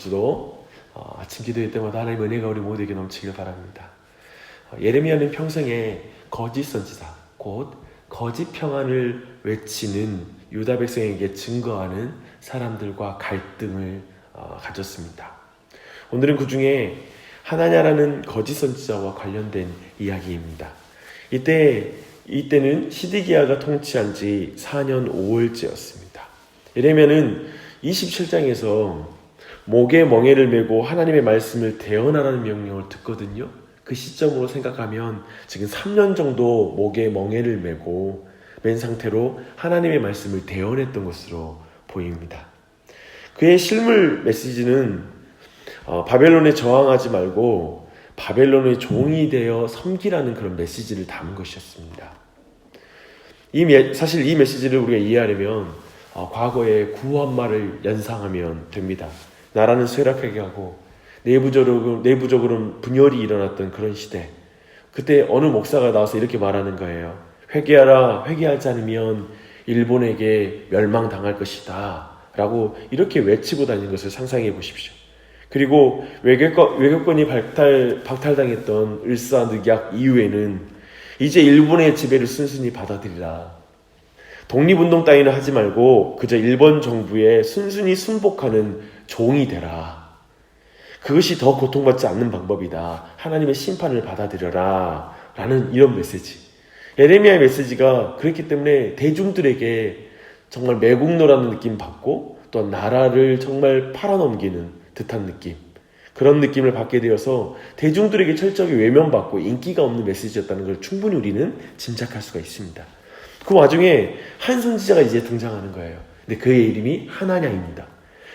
주도 아침 기도회 때마다 하나님의 은혜가 우리 모두에게 넘치길 바랍니다. 예레미야는 평생에 거짓 선지자, 곧 거짓 평안을 외치는 유다 백성에게 증거하는 사람들과 갈등을 가졌습니다. 오늘은 그 중에 하나냐라는 거짓 선지자와 관련된 이야기입니다. 이때는 시드기야가 통치한 지 4년 5월째였습니다. 예레미야는 27장에서 목에 멍에를 메고 하나님의 말씀을 대언하라는 명령을 듣거든요. 그 시점으로 생각하면 지금 3년 정도 목에 멍에를 메고 맨 상태로 하나님의 말씀을 대언했던 것으로 보입니다. 그의 실물 메시지는 바벨론에 저항하지 말고 바벨론의 종이 되어 섬기라는 그런 메시지를 담은 것이었습니다. 사실 이 메시지를 우리가 이해하려면 과거의 구원말을 연상하면 됩니다. 나라는 쇠락하게 하고 내부적으로 분열이 일어났던 그런 시대, 그때 어느 목사가 나와서 이렇게 말하는 거예요. 회개하라, 회개하지 않으면 일본에게 멸망당할 것이다 라고 이렇게 외치고 다니는 것을 상상해 보십시오. 그리고 외교권이 박탈당했던 을사늑약 이후에는 이제 일본의 지배를 순순히 받아들이라, 독립운동 따위는 하지 말고 그저 일본 정부에 순순히 순복하는 종이 되라, 그것이 더 고통받지 않는 방법이다, 하나님의 심판을 받아들여라 라는 이런 메시지. 예레미야의 메시지가 그렇기 때문에 대중들에게 정말 매국노라는 느낌 받고 또 나라를 정말 팔아넘기는 듯한 느낌, 그런 느낌을 받게 되어서 대중들에게 철저하게 외면받고 인기가 없는 메시지였다는 걸 충분히 우리는 짐작할 수가 있습니다. 그 와중에 한 선지자가 이제 등장하는 거예요. 근데 그의 이름이 하나냐입니다.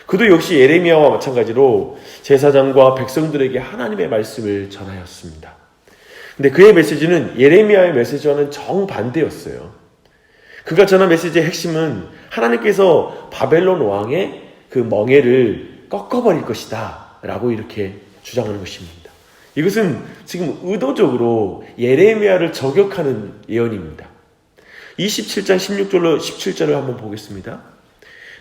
그도 역시 예레미야와 마찬가지로 제사장과 백성들에게 하나님의 말씀을 전하였습니다. 근데 그의 메시지는 예레미야의 메시지와는 정반대였어요. 그가 전한 메시지의 핵심은 하나님께서 바벨론 왕의 그 멍에를 꺾어버릴 것이다 라고 이렇게 주장하는 것입니다. 이것은 지금 의도적으로 예레미야를 저격하는 예언입니다. 27장 16절로 17절을 한번 보겠습니다.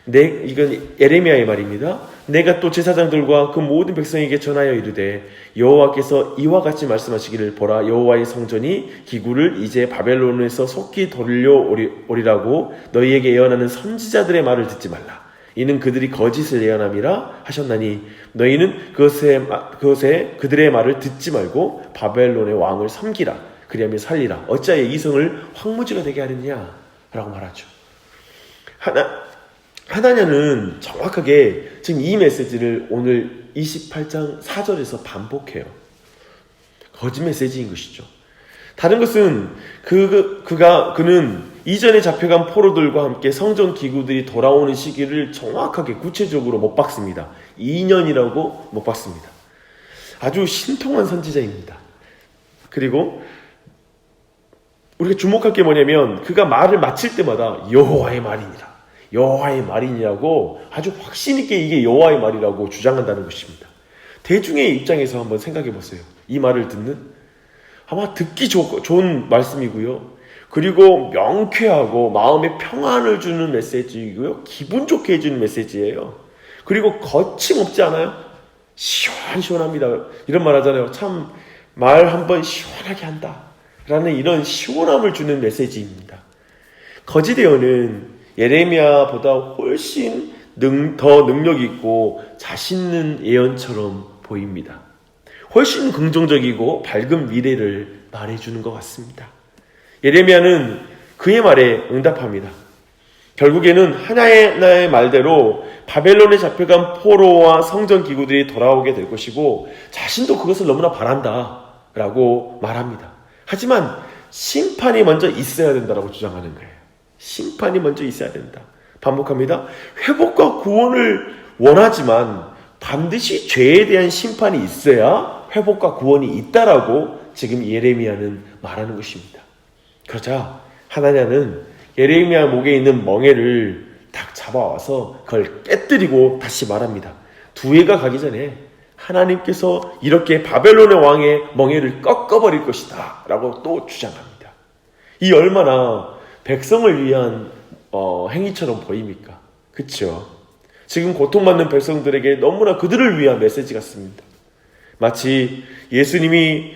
이건 예레미야의 말입니다. 내가 또 제사장들과 그 모든 백성에게 전하여 이르되 여호와께서 이와 같이 말씀하시기를, 보라, 여호와의 성전이 기구를 이제 바벨론에서 속히 돌려오리라고 너희에게 예언하는 선지자들의 말을 듣지 말라. 이는 그들이 거짓을 예언함이라 하셨나니 너희는 그것에 그들의 말을 듣지 말고 바벨론의 왕을 섬기라. 그리하면 살리라. 어찌하여 이 성을 황무지가 되게 하느냐 라고 말하죠. 하나냐는 정확하게 지금 이 메시지를 오늘 28장 4절에서 반복해요. 거짓 메시지인 것이죠. 다른 것은 그는 이전에 잡혀간 포로들과 함께 성전 기구들이 돌아오는 시기를 정확하게 구체적으로 못 박습니다. 2년이라고 못 박습니다. 아주 신통한 선지자입니다. 그리고 우리가 주목할 게 뭐냐면 그가 말을 마칠 때마다 여호와의 말이니라, 여호와의 말이니라고 아주 확신 있게 이게 여호와의 말이라고 주장한다는 것입니다. 대중의 입장에서 한번 생각해 보세요. 이 말을 듣는, 아마 듣기 좋은 말씀이고요. 그리고 명쾌하고 마음에 평안을 주는 메시지이고요. 기분 좋게 해주는 메시지예요. 그리고 거침없지 않아요? 시원시원합니다. 이런 말 하잖아요. 참 말 한번 시원하게 한다 라는 이런 시원함을 주는 메시지입니다. 거짓 예언은 예레미야보다 훨씬 더 능력 있고 자신 있는 예언처럼 보입니다. 훨씬 긍정적이고 밝은 미래를 말해주는 것 같습니다. 예레미야는 그의 말에 응답합니다. 결국에는 하나의 말대로 바벨론에 잡혀간 포로와 성전 기구들이 돌아오게 될 것이고 자신도 그것을 너무나 바란다 라고 말합니다. 하지만 심판이 먼저 있어야 된다라고 주장하는 거예요. 심판이 먼저 있어야 된다. 반복합니다. 회복과 구원을 원하지만 반드시 죄에 대한 심판이 있어야 회복과 구원이 있다라고 지금 예레미야는 말하는 것입니다. 그러자 하나냐는 예레미야 목에 있는 멍에를 딱 잡아와서 그걸 깨뜨리고 다시 말합니다. 두 해가 가기 전에 하나님께서 이렇게 바벨론의 왕의 멍에를 꺾어버릴 것이다 라고 또 주장합니다. 이 얼마나 백성을 위한 행위처럼 보입니까? 그렇죠? 지금 고통받는 백성들에게 너무나 그들을 위한 메시지 같습니다. 마치 예수님이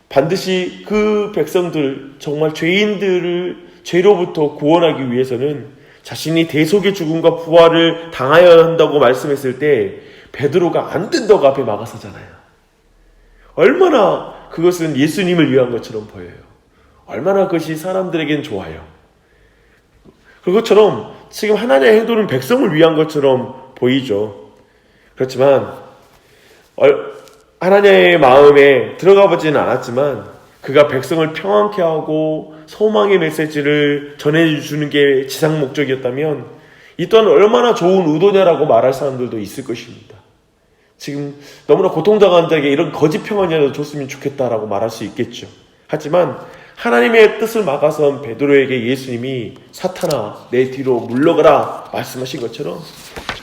반드시 그 백성들, 정말 죄인들을 죄로부터 구원하기 위해서는 자신이 대속의 죽음과 부활을 당하여야 한다고 말씀했을 때 베드로가 안 된다고 앞에 막아서잖아요. 얼마나 그것은 예수님을 위한 것처럼 보여요. 얼마나 그것이 사람들에겐 좋아요. 그것처럼 지금 하나님의 행동은 백성을 위한 것처럼 보이죠. 그렇지만 하나님의 마음에 들어가 보지는 않았지만 그가 백성을 평안케 하고 소망의 메시지를 전해주는 게 지상 목적이었다면 이 또한 얼마나 좋은 의도냐라고 말할 사람들도 있을 것입니다. 지금 너무나 고통당한 자에게 이런 거짓 평안이라도 줬으면 좋겠다라고 말할 수 있겠죠. 하지만 하나님의 뜻을 막아선 베드로에게 예수님이 사탄아 내 뒤로 물러가라 말씀하신 것처럼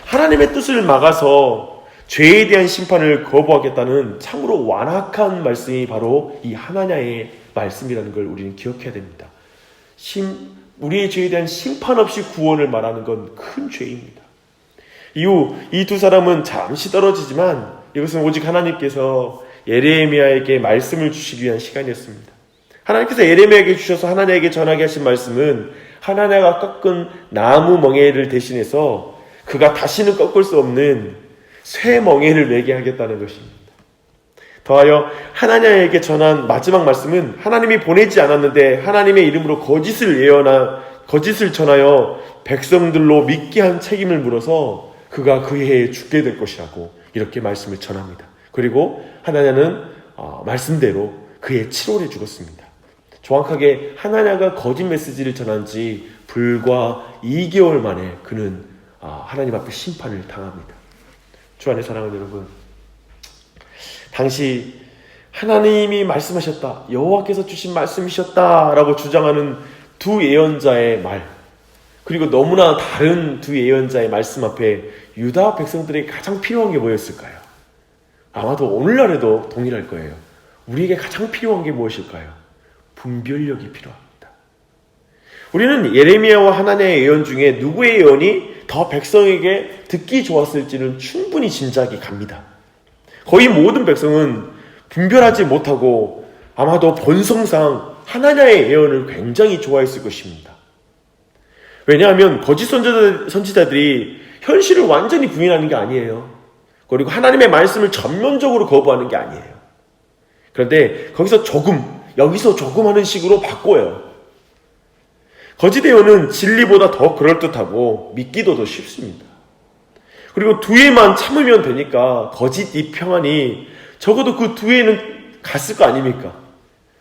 하나님의 뜻을 막아서 죄에 대한 심판을 거부하겠다는 참으로 완악한 말씀이 바로 이 하나냐의 말씀이라는 걸 우리는 기억해야 됩니다. 우리의 죄에 대한 심판 없이 구원을 말하는 건 큰 죄입니다. 이후 이 두 사람은 잠시 떨어지지만 이것은 오직 하나님께서 예레미야에게 말씀을 주시기 위한 시간이었습니다. 하나님께서 예레미야에게 주셔서 하나냐에게 전하게 하신 말씀은 하나냐가 꺾은 나무 멍에를 대신해서 그가 다시는 꺾을 수 없는 새 멍에를 매게 하겠다는 것입니다. 더하여 하나냐에게 전한 마지막 말씀은 하나님이 보내지 않았는데 하나님의 이름으로 거짓을 전하여 백성들로 믿게 한 책임을 물어서 그가 그 해에 죽게 될 것이라고 이렇게 말씀을 전합니다. 그리고 하나냐는 말씀대로 그해 7월에 죽었습니다. 정확하게 하나냐가 거짓 메시지를 전한 지 불과 2개월 만에 그는 하나님 앞에 심판을 당합니다. 주 안에 사랑하는 여러분, 당시 하나님이 말씀하셨다, 여호와께서 주신 말씀이셨다라고 주장하는 두 예언자의 말, 그리고 너무나 다른 두 예언자의 말씀 앞에 유다 백성들에게 가장 필요한 게 뭐였을까요? 아마도 오늘날에도 동일할 거예요. 우리에게 가장 필요한 게 무엇일까요? 분별력이 필요합니다. 우리는 예레미야와 하나냐의 예언 중에 누구의 예언이 더 백성에게 듣기 좋았을지는 충분히 짐작이 갑니다. 거의 모든 백성은 분별하지 못하고 아마도 본성상 하나냐의 예언을 굉장히 좋아했을 것입니다. 왜냐하면 거짓 선지자들이 현실을 완전히 부인하는 게 아니에요. 그리고 하나님의 말씀을 전면적으로 거부하는 게 아니에요. 그런데 거기서 조금, 여기서 조금 하는 식으로 바꿔요. 거짓 예언은 진리보다 더 그럴듯하고 믿기도 더 쉽습니다. 그리고 두 해만 참으면 되니까 거짓 이 평안이 적어도 그 두 해는 갔을 거 아닙니까?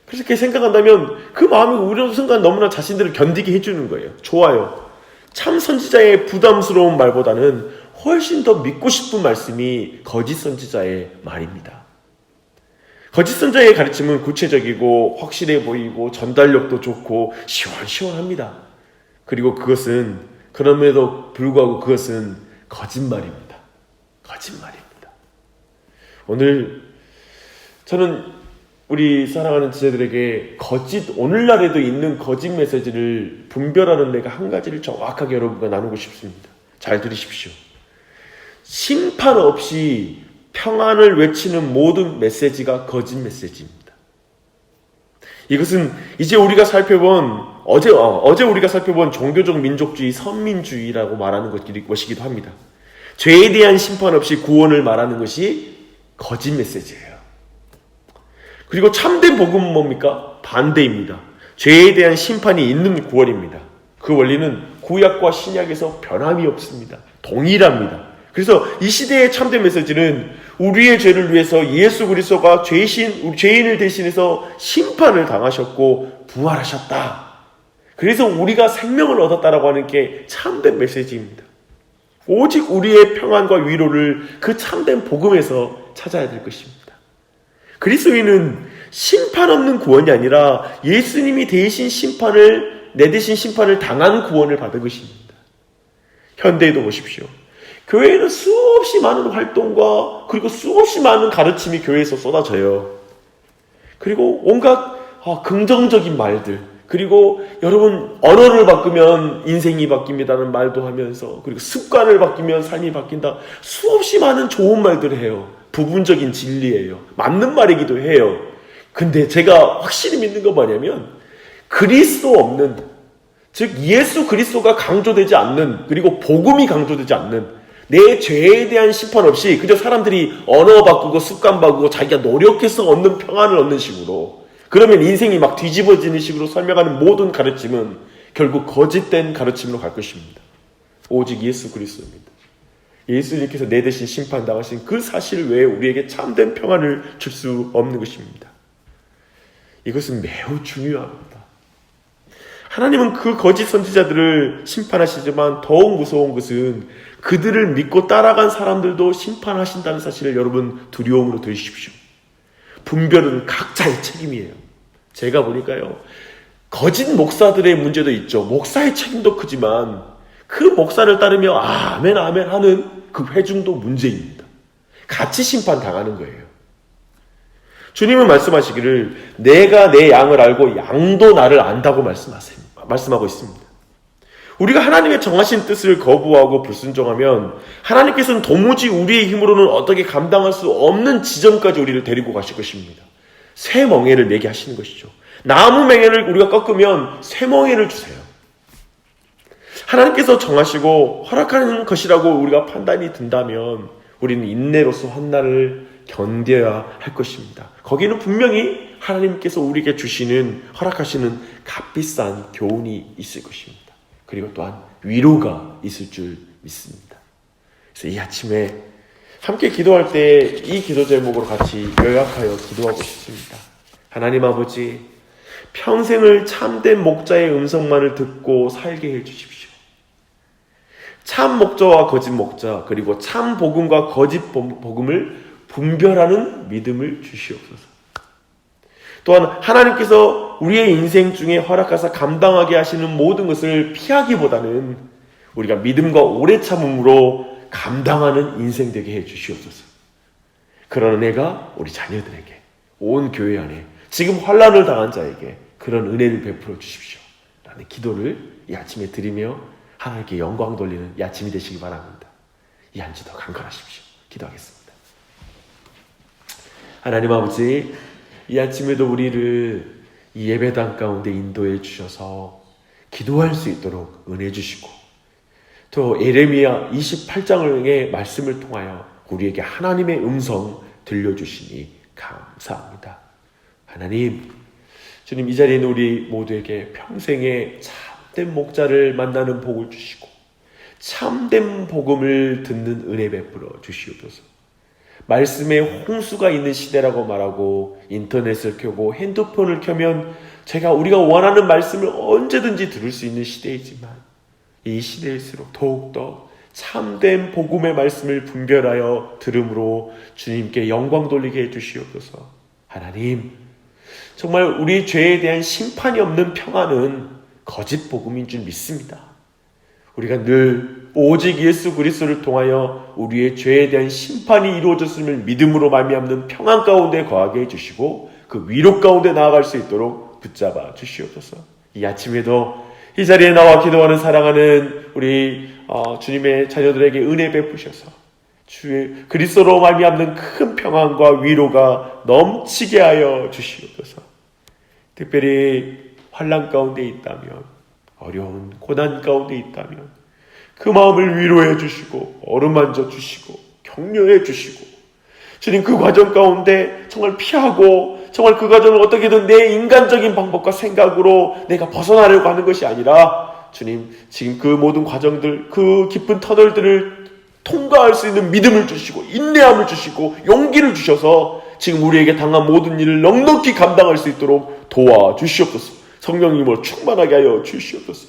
그래서 이렇게 생각한다면 그 마음이 우려는 순간 너무나 자신들을 견디게 해주는 거예요. 좋아요. 참 선지자의 부담스러운 말보다는 훨씬 더 믿고 싶은 말씀이 거짓 선지자의 말입니다. 거짓 선지자의 가르침은 구체적이고 확실해 보이고 전달력도 좋고 시원시원합니다. 그리고 그럼에도 불구하고 그것은 거짓말입니다. 거짓말입니다. 오늘 저는 우리 사랑하는 지체들에게 오늘날에도 있는 거짓 메시지를 분별하는 내가 한 가지를 정확하게 여러분과 나누고 싶습니다. 잘 들으십시오. 심판 없이 평안을 외치는 모든 메시지가 거짓 메시지입니다. 이것은 이제 우리가 살펴본 어제 우리가 살펴본 종교적 민족주의, 선민주의라고 말하는 것이기도 합니다. 죄에 대한 심판 없이 구원을 말하는 것이 거짓 메시지예요. 그리고 참된 복음은 뭡니까? 반대입니다. 죄에 대한 심판이 있는 구원입니다. 그 원리는 구약과 신약에서 변함이 없습니다. 동일합니다. 그래서 이 시대의 참된 메시지는 우리의 죄를 위해서 예수 그리스도가 죄인을 대신해서 심판을 당하셨고 부활하셨다. 그래서 우리가 생명을 얻었다라고 하는 게 참된 메시지입니다. 오직 우리의 평안과 위로를 그 참된 복음에서 찾아야 될 것입니다. 그리스도인은 심판 없는 구원이 아니라 예수님이 내 대신 심판을 당한 구원을 받은 것입니다. 현대에도 보십시오. 교회에는 수없이 많은 활동과 그리고 수없이 많은 가르침이 교회에서 쏟아져요. 그리고 온갖 긍정적인 말들, 그리고 여러분 언어를 바꾸면 인생이 바뀝니다는 말도 하면서, 그리고 습관을 바꾸면 삶이 바뀐다. 수없이 많은 좋은 말들을 해요. 부분적인 진리예요. 맞는 말이기도 해요. 근데 제가 확실히 믿는 건 뭐냐면 그리스도 없는, 즉 예수 그리스도가 강조되지 않는, 그리고 복음이 강조되지 않는, 내 죄에 대한 심판 없이 그저 사람들이 언어 바꾸고 습관 바꾸고 자기가 노력해서 얻는 평안을 얻는 식으로, 그러면 인생이 막 뒤집어지는 식으로 설명하는 모든 가르침은 결국 거짓된 가르침으로 갈 것입니다. 오직 예수 그리스도입니다. 예수님께서 내 대신 심판당하신 그 사실 외에 우리에게 참된 평안을 줄 수 없는 것입니다. 이것은 매우 중요합니다. 하나님은 그 거짓 선지자들을 심판하시지만 더욱 무서운 것은 그들을 믿고 따라간 사람들도 심판하신다는 사실을 여러분 두려움으로 들으십시오. 분별은 각자의 책임이에요. 제가 보니까요, 거짓 목사들의 문제도 있죠. 목사의 책임도 크지만 그 목사를 따르며 아멘 아멘 하는 그 회중도 문제입니다. 같이 심판당하는 거예요. 주님은 말씀하시기를 내가 내 양을 알고 양도 나를 안다고 말씀하고 있습니다. 우리가 하나님의 정하신 뜻을 거부하고 불순종하면 하나님께서는 도무지 우리의 힘으로는 어떻게 감당할 수 없는 지점까지 우리를 데리고 가실 것입니다. 새 멍에를 내게 하시는 것이죠. 나무 멍에를 우리가 꺾으면 새 멍에를 주세요. 하나님께서 정하시고 허락하는 것이라고 우리가 판단이 든다면 우리는 인내로서 환난을 견뎌야 할 것입니다. 거기는 분명히 하나님께서 우리에게 주시는, 허락하시는 값비싼 교훈이 있을 것입니다. 그리고 또한 위로가 있을 줄 믿습니다. 그래서 이 아침에 함께 기도할 때 이 기도 제목으로 같이 요약하여 기도하고 싶습니다. 하나님 아버지, 평생을 참된 목자의 음성만을 듣고 살게 해주십시오. 참 목자와 거짓 목자, 그리고 참 복음과 거짓 복음을 분별하는 믿음을 주시옵소서. 또한 하나님께서 우리의 인생 중에 허락하사 감당하게 하시는 모든 것을 피하기보다는 우리가 믿음과 오래 참음으로 감당하는 인생 되게 해 주시옵소서. 그런 은혜가 우리 자녀들에게, 온 교회 안에 지금 환난을 당한 자에게 그런 은혜를 베풀어 주십시오 라는 기도를 이 아침에 드리며 하나님께 영광 돌리는 이 아침이 되시기 바랍니다. 이 한 주도 강건하십시오. 기도하겠습니다. 하나님 아버지, 이 아침에도 우리를 이 예배당 가운데 인도해 주셔서 기도할 수 있도록 은혜 주시고, 또 예레미야 28장의 말씀을 통하여 우리에게 하나님의 음성 들려주시니 감사합니다. 하나님, 주님, 이 자리에 있는 우리 모두에게 평생에 참된 목자를 만나는 복을 주시고 참된 복음을 듣는 은혜 베풀어 주시옵소서. 말씀에 홍수가 있는 시대라고 말하고 인터넷을 켜고 핸드폰을 켜면 우리가 원하는 말씀을 언제든지 들을 수 있는 시대이지만 이 시대일수록 더욱더 참된 복음의 말씀을 분별하여 들음으로 주님께 영광 돌리게 해주시옵소서. 하나님, 정말 우리 죄에 대한 심판이 없는 평안은 거짓 복음인 줄 믿습니다. 우리가 늘 오직 예수 그리스도를 통하여 우리의 죄에 대한 심판이 이루어졌음을 믿음으로 말미암는 평안 가운데 거하게 해주시고 그 위로 가운데 나아갈 수 있도록 붙잡아 주시옵소서. 이 아침에도 이 자리에 나와 기도하는 사랑하는 우리 주님의 자녀들에게 은혜 베푸셔서 주의 그리스도로 말미암는 큰 평안과 위로가 넘치게 하여 주시옵소서. 특별히 환난 가운데 있다면, 어려운 고난 가운데 있다면 그 마음을 위로해 주시고 어루만져 주시고 격려해 주시고, 주님, 그 과정 가운데 정말 피하고 정말 그 과정을 어떻게든 내 인간적인 방법과 생각으로 내가 벗어나려고 하는 것이 아니라, 주님, 지금 그 모든 과정들, 그 깊은 터널들을 통과할 수 있는 믿음을 주시고 인내함을 주시고 용기를 주셔서 지금 우리에게 당한 모든 일을 넉넉히 감당할 수 있도록 도와주시옵소서. 성령님으로 충만하게 하여 주시옵소서.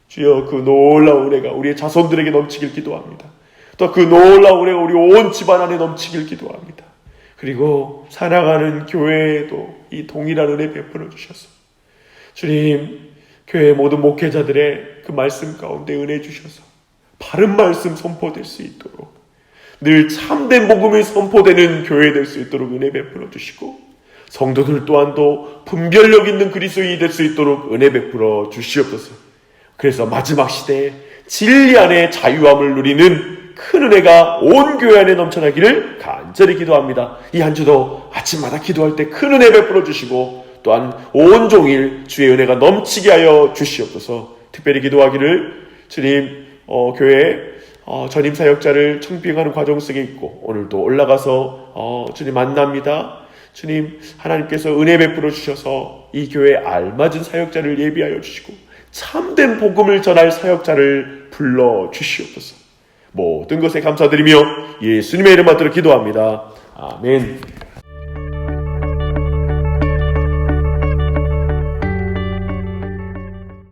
주여, 그 놀라운 은혜가 우리의 자손들에게 넘치길 기도합니다. 또 그 놀라운 은혜가 우리 온 집안 안에 넘치길 기도합니다. 그리고 살아가는 교회에도 이 동일한 은혜 베풀어 주셔서 주님, 교회 모든 목회자들의 그 말씀 가운데 은혜 주셔서 바른 말씀 선포될 수 있도록, 늘 참된 복음이 선포되는 교회 될 수 있도록 은혜 베풀어 주시고, 성도들 또한도 분별력 있는 그리스도인이 될 수 있도록 은혜 베풀어 주시옵소서. 그래서 마지막 시대에 진리 안에 자유함을 누리는 큰 은혜가 온 교회 안에 넘쳐나기를 간절히 기도합니다. 이 한 주도 아침마다 기도할 때 큰 은혜 베풀어 주시고 또한 온종일 주의 은혜가 넘치게 하여 주시옵소서. 특별히 기도하기를 주님 교회 전임 사역자를 청빙하는 과정 속에 있고 오늘도 올라가서 주님 만납니다. 주님 하나님께서 은혜 베풀어 주셔서 이 교회에 알맞은 사역자를 예비하여 주시고 참된 복음을 전할 사역자를 불러 주시옵소서. 모든 것에 감사드리며 예수님의 이름 받들어 기도합니다. 아멘.